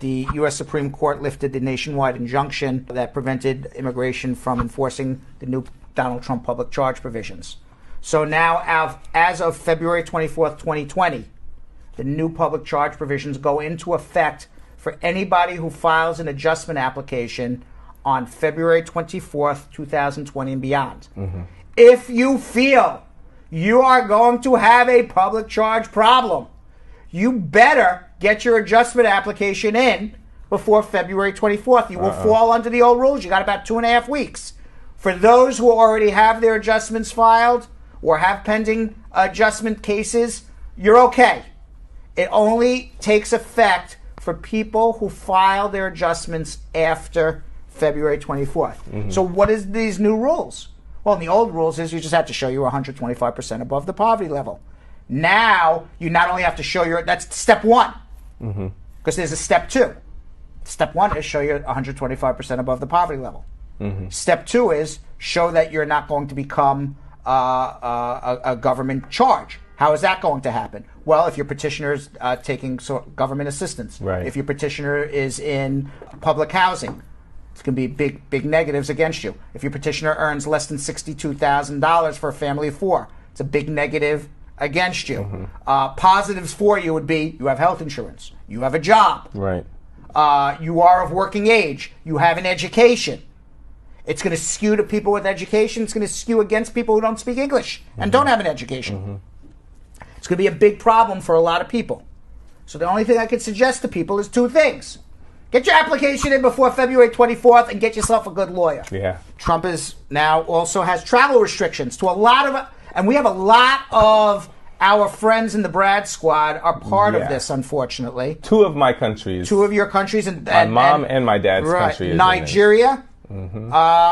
the U.S. Supreme Court lifted the nationwide injunction that prevented immigration from enforcing the new Donald Trump public charge provisions. So now, as of February 24th, 2020, the new public charge provisions go into effect for anybody who files an adjustment application on February 24th, 2020 and beyond. Mm-hmm. If you feel you are going to have a public charge problem, you better get your adjustment application in before February 24th. You will fall under the old rules. You got about 2.5 weeks. For those who already have their adjustments filed or have pending adjustment cases, you're okay. It only takes effect for people who file their adjustments after February 24th. Mm-hmm. So what is these new rules? Well, in the old rules is you just have to show you're 125% above the poverty level. Now, you not only have to show that's step one, because there's a step two. Step one is show you're 125% above the poverty level. Mm-hmm. Step two is show that you're not going to become a government charge. How is that going to happen? Well, if your petitioner is taking government assistance, right. If your petitioner is in public housing, it's going to be big negatives against you. If your petitioner earns less than $62,000 for a family of four, it's a big negative against you. Mm-hmm. Positives for you would be you have health insurance, you have a job, right? You are of working age, you have an education. It's going to skew to people with education. It's going to skew against people who don't speak English and don't have an education. Mm-hmm. It's going to be a big problem for a lot of people. So the only thing I could suggest to people is two things. Get your application in before February 24th and get yourself a good lawyer. Yeah. Trump is now also has travel restrictions to a lot of, and we have a lot of our friends in the Brad Squad are part of this, unfortunately. Two of my countries. Two of your countries. My mom and my dad's country is Nigeria.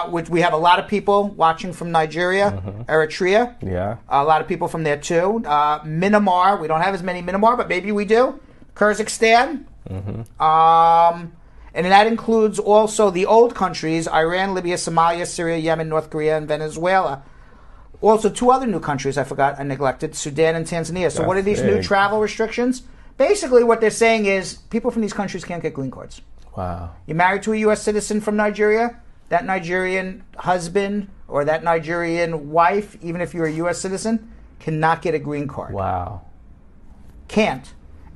Which we have a lot of people watching from Nigeria, Eritrea. Yeah, a lot of people from there too. Myanmar, we don't have as many Myanmar, but maybe we do. Kyrgyzstan, and that includes also the old countries: Iran, Libya, Somalia, Syria, Yemen, North Korea, and Venezuela. Also, two other new countries I forgot, I neglected: Sudan and Tanzania. So, what are these new travel restrictions? Basically, what they're saying is people from these countries can't get green cards. Wow! You're married to a U.S. citizen from Nigeria. That Nigerian husband or that Nigerian wife, even if you're a U.S. citizen, cannot get a green card. Wow. Can't.